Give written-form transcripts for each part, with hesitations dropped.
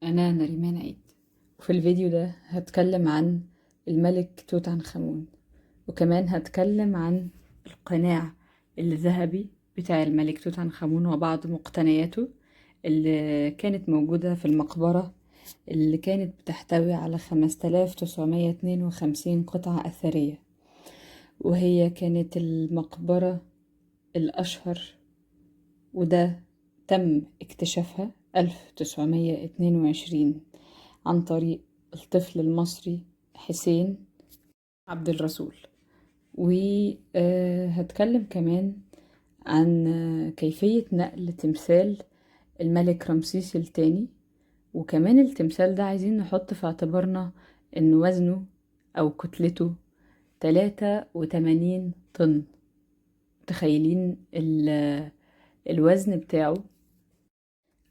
أنا نريمان عيد، وفي الفيديو ده هتكلم عن الملك توت عنخ آمون، وكمان هتكلم عن القناع الذهبي بتاع الملك توت عنخ آمون وبعض مقتنياته اللي كانت موجودة في المقبرة اللي كانت بتحتوي على 5952 قطعة أثرية، وهي كانت المقبرة الأشهر، وده تم اكتشافها 1922 عن طريق الطفل المصري حسين عبد الرسول. وهتكلم كمان عن كيفية نقل تمثال الملك رمسيس الثاني، وكمان التمثال ده عايزين نحط في اعتبارنا ان وزنه او كتلته 83 طن. متخيلين الوزن بتاعه؟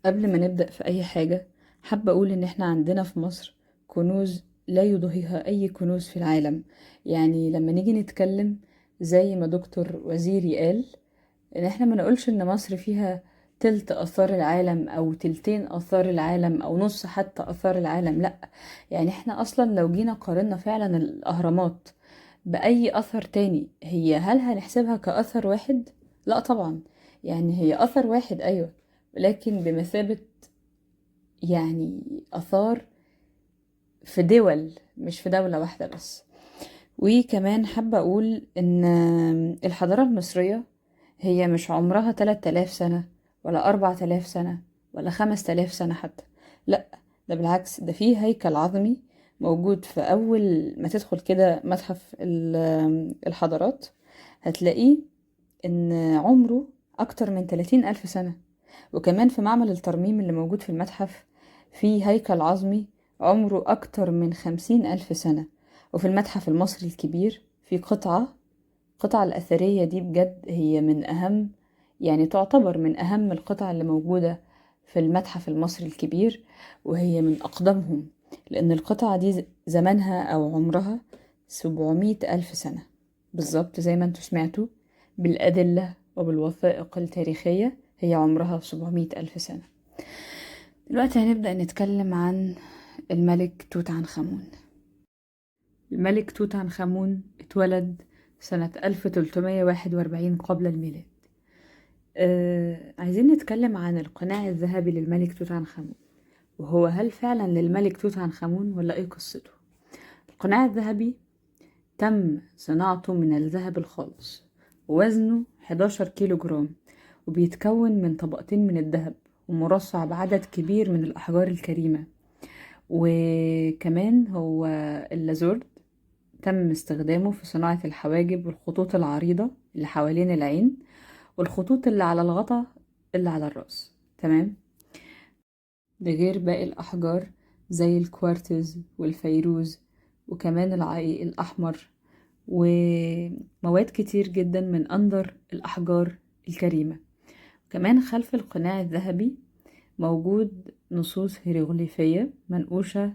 قبل ما نبدأ في أي حاجة، حابة أقول إن إحنا عندنا في مصر كنوز لا يضاهيها أي كنوز في العالم. يعني لما نيجي نتكلم زي ما دكتور وزيري قال، إن إحنا ما نقولش إن مصر فيها تلت آثار العالم أو تلتين آثار العالم أو نص حتى آثار العالم، لأ. يعني إحنا أصلا لو جينا قارنا فعلا الأهرامات بأي أثر تاني، هل هنحسبها كأثر واحد؟ لأ طبعا. يعني هي أثر واحد أيوة، لكن بمثابة يعني آثار في دول، مش في دولة واحدة بس. وكمان حابة أقول إن الحضارة المصرية هي مش عمرها 3000 سنة ولا 4000 سنة ولا 5000 سنة حتى، لأ. ده بالعكس، ده فيه هيكل عظمي موجود في أول ما تدخل كده متحف الحضارات، هتلاقيه إن عمره أكتر من 30 ألف سنة. وكمان في معمل الترميم اللي موجود في المتحف في هيكل عظمي عمره أكتر من 50 ألف سنة. وفي المتحف المصري الكبير في قطعة الأثرية دي بجد هي من أهم، يعني تعتبر من أهم القطع اللي موجودة في المتحف المصري الكبير، وهي من أقدمهم، لأن القطعة دي زمانها أو عمرها 700 ألف سنة بالظبط، زي ما انتوا سمعتوا بالأدلة وبالوثائق التاريخية، هي عمرها 700 ألف سنة. دلوقتي هنبدأ نتكلم عن الملك توت عنخ آمون. الملك توت عنخ آمون اتولد سنة 1341 قبل الميلاد. عايزين نتكلم عن القناع الذهبي للملك توت عنخ آمون، وهو هل فعلا للملك توت عنخ آمون ولا ايه قصته؟ القناع الذهبي تم صناعته من الذهب الخالص، ووزنه 11 كيلو جرام، وبيتكون من طبقتين من الذهب ومرصع بعدد كبير من الأحجار الكريمة. وكمان هو اللازورد تم استخدامه في صناعة الحواجب والخطوط العريضة اللي حوالين العين والخطوط اللي على الغطا اللي على الرأس، تمام. ده غير باقي الأحجار زي الكوارتز والفيروز، وكمان العقيق الأحمر، ومواد كتير جدا من أندر الأحجار الكريمة. كمان خلف القناع الذهبي موجود نصوص هيروغليفية منقوشة،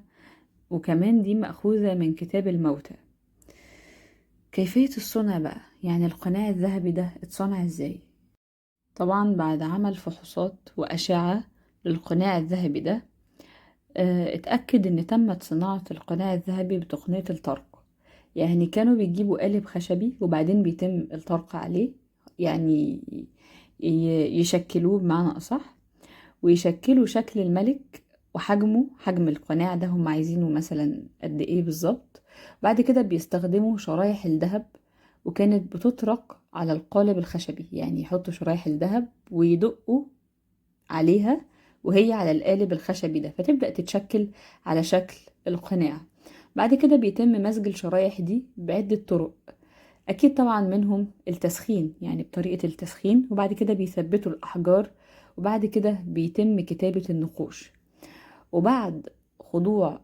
وكمان دي مأخوذة من كتاب الموتى. كيفية الصنع بقى، يعني القناع الذهبي ده اتصنع ازاي؟ طبعا بعد عمل فحوصات وأشعة للقناع الذهبي ده، اتأكد ان تمت صناعة القناع الذهبي بتقنية الطرق. يعني كانوا بيجيبوا قالب خشبي وبعدين بيتم الطرق عليه، يعني يشكلوه بمعنى أصح، ويشكلوا شكل الملك وحجمه، حجم القناع ده هم عايزينه مثلا قد ايه بالظبط. بعد كده بيستخدموا شرايح الذهب، وكانت بتطرق على القالب الخشبي، يعني يحطوا شرايح الذهب ويدقوا عليها وهي على القالب الخشبي ده، فتبدأ تتشكل على شكل القناع. بعد كده بيتم مزج الشرايح دي بعدة طرق، أكيد طبعا منهم التسخين، يعني بطريقة التسخين، وبعد كده بيثبتوا الأحجار، وبعد كده بيتم كتابة النقوش. وبعد خضوع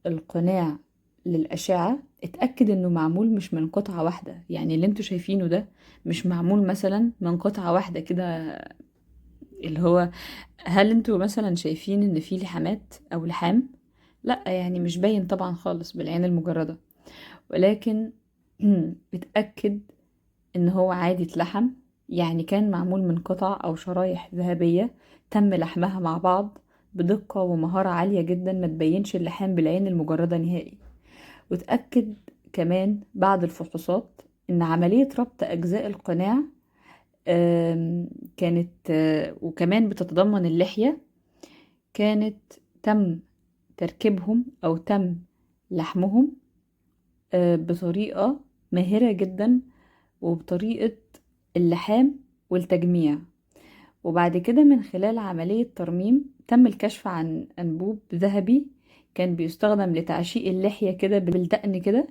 القناع للأشعة اتأكد انه معمول مش من قطعة واحدة، يعني اللي انتوا شايفينه ده مش معمول مثلا من قطعة واحدة كده. اللي هو هل انتوا مثلا شايفين ان في لحامات او لحام؟ لا، يعني مش باين طبعا خالص بالعين المجردة، ولكن اتأكد ان هو عادي اتلحم، يعني كان معمول من قطع او شرايح ذهبية تم لحمها مع بعض بدقة ومهارة عالية جدا ما تبينش اللحام بالعين المجردة نهائي. وتأكد كمان بعد الفحوصات إن عملية ربط أجزاء القناع كانت وكمان بتتضمن اللحية، كانت تم تركيبهم أو تم لحمهم بطريقة ماهرة جدا، وبطريقة اللحام والتجميع. وبعد كده من خلال عملية ترميم تم الكشف عن أنبوب ذهبي كان بيستخدم لتعشيق اللحية كده بالدقن كده.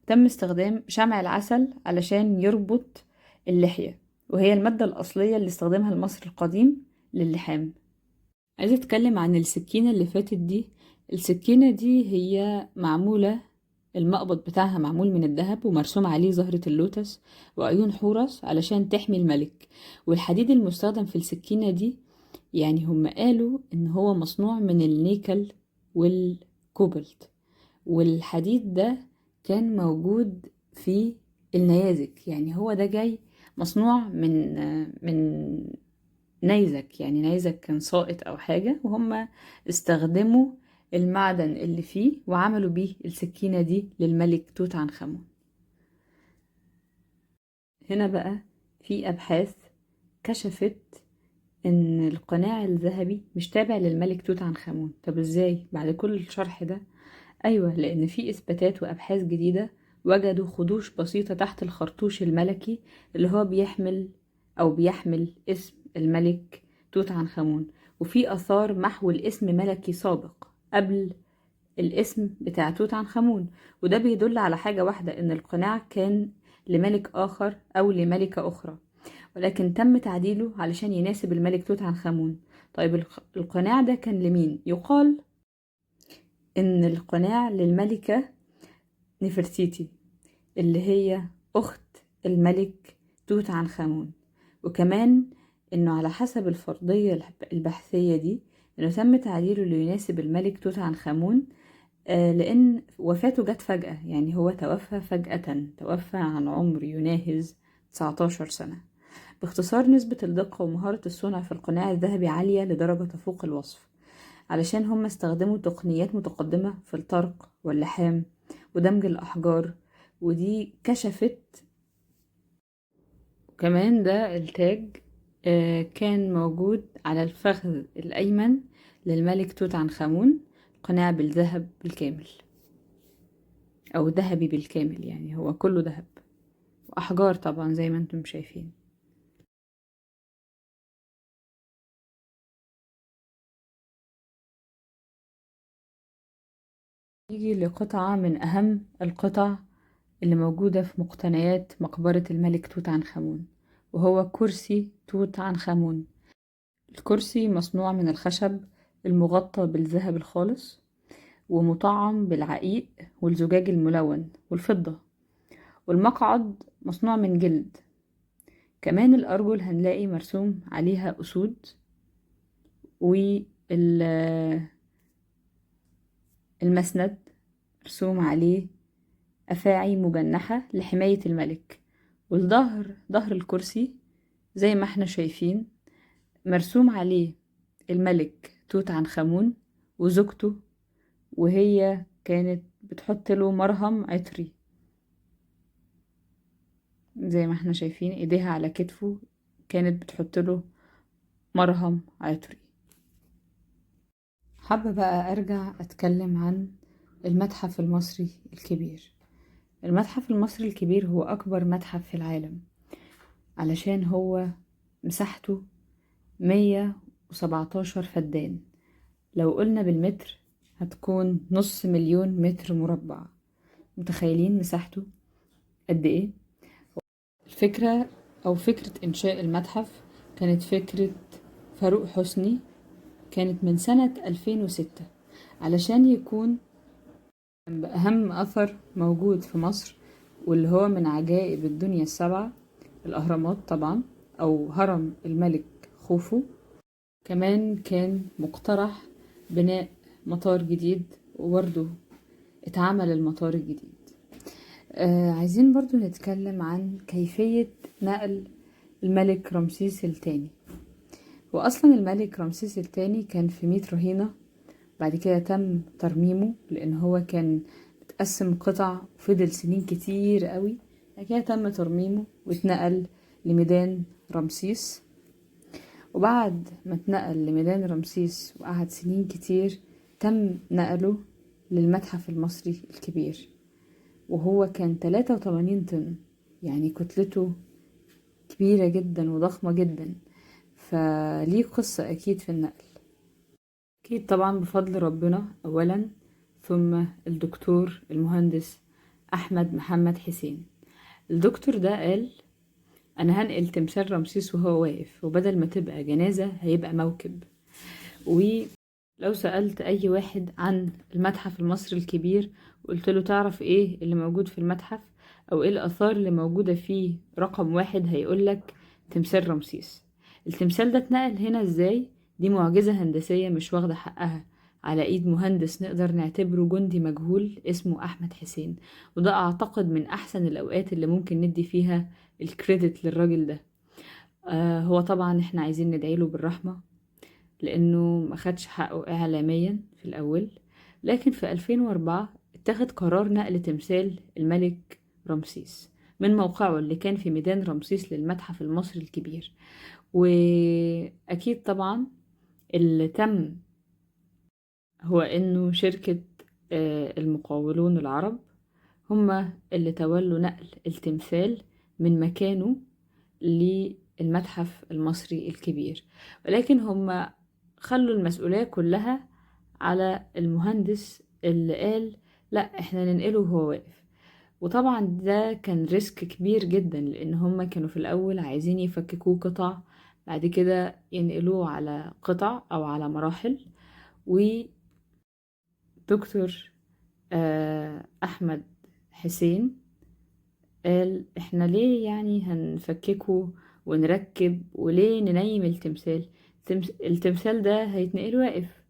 تم استخدام شمع العسل علشان يربط اللحية، وهي المادة الأصلية اللي استخدمها المصري القديم للحام. عايزة أتكلم عن السكينة اللي فاتت دي. السكينة دي هي معمولة، المقبض بتاعها معمول من الذهب ومرسوم عليه زهرة اللوتس وعيون حورس علشان تحمي الملك. والحديد المستخدم في السكينة دي يعني هم قالوا إن هو مصنوع من النيكل والكوبالت، والحديد ده كان موجود في النيازك، يعني هو ده جاي مصنوع من نيزك، يعني نيزك كان ساقط او حاجة، وهم استخدموا المعدن اللي فيه وعملوا بيه السكينة دي للملك توت عنخ آمون. هنا بقى في ابحاث كشفت ان القناع الذهبي مش تابع للملك توت عنخ آمون. طب ازاي بعد كل الشرح ده؟ ايوه، لان في اثباتات وابحاث جديدة وجدوا خدوش بسيطة تحت الخرطوش الملكي اللي هو بيحمل اسم الملك توت عنخ آمون، وفي اثار محو الاسم ملكي سابق قبل الاسم بتاع توت عنخ آمون. وده بيدل على حاجة واحدة، ان القناع كان لملك اخر او لملكة اخرى، ولكن تم تعديله علشان يناسب الملك توت عنخ آمون. طيب القناع ده كان لمين؟ يقال ان القناع للملكة نفرتيتي اللي هي اخت الملك توت عنخ آمون. وكمان انه على حسب الفرضية البحثية دي انه تم تعديله ليناسب الملك توت عنخ آمون، لان وفاته جت فجأة، يعني هو توفى فجأة، توفى عن عمر يناهز 19 سنة. باختصار نسبة الدقة ومهارة الصنع في القناع الذهبي عالية لدرجة تفوق الوصف، علشان هم استخدموا تقنيات متقدمة في الطرق واللحام ودمج الأحجار، ودي كشفت. وكمان ده التاج كان موجود على الفخذ الأيمن للملك توت عنخ آمون، قناع بالذهب بالكامل أو ذهبي بالكامل، يعني هو كله ذهب وأحجار طبعا زي ما انتم شايفين. نيجي لقطعة من أهم القطع اللي موجودة في مقتنيات مقبرة الملك توت عنخ آمون، وهو كرسي توت عنخ آمون. الكرسي مصنوع من الخشب المغطى بالذهب الخالص ومطعم بالعقيق والزجاج الملون والفضة، والمقعد مصنوع من جلد. كمان الأرجل هنلاقي مرسوم عليها أسود، والمسند مرسوم عليه أفاعي مجنحة لحماية الملك. ظهر الكرسي زي ما احنا شايفين مرسوم عليه الملك توت عنخ آمون وزوجته، وهي كانت بتحط له مرهم عطري زي ما احنا شايفين، ايديها على كتفه كانت بتحط له مرهم عطري. حابة بقى ارجع اتكلم عن المتحف المصري الكبير. المتحف المصري الكبير هو اكبر متحف في العالم، علشان هو مساحته 117 فدان. لو قلنا بالمتر هتكون 500,000 متر مربع. متخيلين مساحته قد ايه؟ الفكرة او فكرة انشاء المتحف كانت فكرة فاروق حسني، كانت من سنة 2006 علشان يكون بأهم أثر موجود في مصر، واللي هو من عجائب الدنيا السبعة، الأهرامات طبعا أو هرم الملك خوفو. كمان كان مقترح بناء مطار جديد، وبرضه اتعمل المطار الجديد. عايزين برضو نتكلم عن كيفية نقل الملك رمسيس الثاني. وأصلا الملك رمسيس الثاني كان في 100 رهينة، بعد كده تم ترميمه لأن هو كان متقسم قطع وفضل سنين كتير قوي. بعد كده تم ترميمه واتنقل لميدان رمسيس. وبعد ما اتنقل لميدان رمسيس وقعد سنين كتير تم نقله للمتحف المصري الكبير، وهو كان 83 طن، يعني كتلته كبيرة جدا وضخمة جدا، فليه قصة أكيد في النقل. أكيد طبعا بفضل ربنا أولا، ثم الدكتور المهندس أحمد محمد حسين. الدكتور ده قال أنا هنقل تمثال رمسيس وهو واقف، وبدل ما تبقى جنازة هيبقى موكب. ولو سألت أي واحد عن المتحف المصري الكبير وقلت له تعرف إيه اللي موجود في المتحف أو إيه الآثار اللي موجودة فيه رقم واحد، هيقولك تمثال رمسيس. التمثال ده اتنقل هنا إزاي؟ دي معجزة هندسية مش واخدة حقها على ايد مهندس نقدر نعتبره جندي مجهول اسمه احمد حسين. وده اعتقد من احسن الاوقات اللي ممكن ندي فيها الكريدت للراجل ده. هو طبعا احنا عايزين ندعيله بالرحمة لانه ما خدش حقه اعلاميا في الاول، لكن في 2004 اتخذ قرار نقل تمثال الملك رمسيس من موقعه اللي كان في ميدان رمسيس للمتحف المصري الكبير. واكيد طبعا اللي تم هو انه شركة المقاولون العرب هما اللي تولوا نقل التمثال من مكانه للمتحف المصري الكبير، ولكن هما خلوا المسؤولية كلها على المهندس اللي قال لا احنا ننقله وهو واقف. وطبعا ده كان ريسك كبير جدا لان هما كانوا في الاول عايزين يفككوه قطع، بعد كده ينقلوه على قطع او على مراحل. ودكتور احمد حسين قال احنا ليه يعني هنفككه ونركب وليه ننيم التمثال؟ التمثال ده هيتنقل واقف.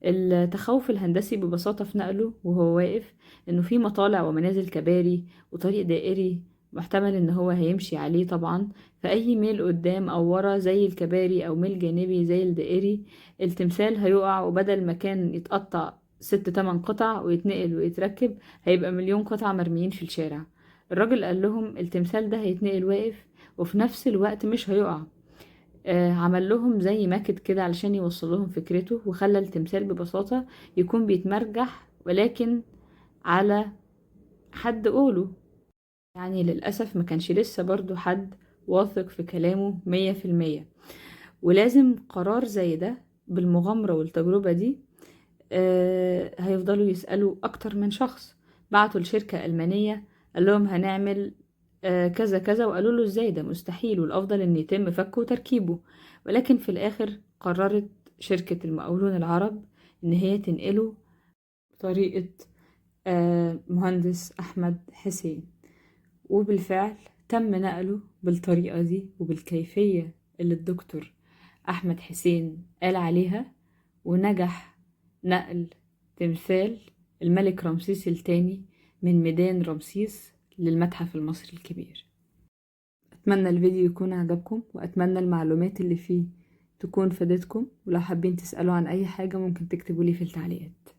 التخوف الهندسي ببساطة في نقله وهو واقف انه في مطالع ومنازل كباري وطريق دائري محتمل ان هو هيمشي عليه طبعا، فأي ميل قدام او ورا زي الكباري او ميل جانبي زي الدائري التمثال هيقع، وبدل ما كان يتقطع 6-8 قطع ويتنقل ويتركب هيبقى مليون قطعة مرميين في الشارع. الراجل قال لهم التمثال ده هيتنقل واقف وفي نفس الوقت مش هيقع. عمل لهم زي ماكت كده علشان يوصل لهم فكرته، وخلى التمثال ببساطة يكون بيتمرجح ولكن على حد قوله. يعني للأسف ما كانش لسه برضو حد واثق في كلامه 100%. ولازم قرار زي ده بالمغامرة والتجربة دي هيفضلوا يسألوا أكتر من شخص. بعتوا لشركة ألمانية قال لهم هنعمل كذا كذا، وقالوا له ازاي ده مستحيل والأفضل ان يتم فكه وتركيبه. ولكن في الآخر قررت شركة المقاولون العرب ان هي تنقله بطريقة مهندس أحمد حسين. وبالفعل تم نقله بالطريقة دي وبالكيفية اللي الدكتور أحمد حسين قال عليها، ونجح نقل تمثال الملك رمسيس الثاني من ميدان رمسيس للمتحف المصري الكبير. أتمنى الفيديو يكون عجبكم، وأتمنى المعلومات اللي فيه تكون فادتكم، ولو حابين تسألوا عن أي حاجة ممكن تكتبوا لي في التعليقات.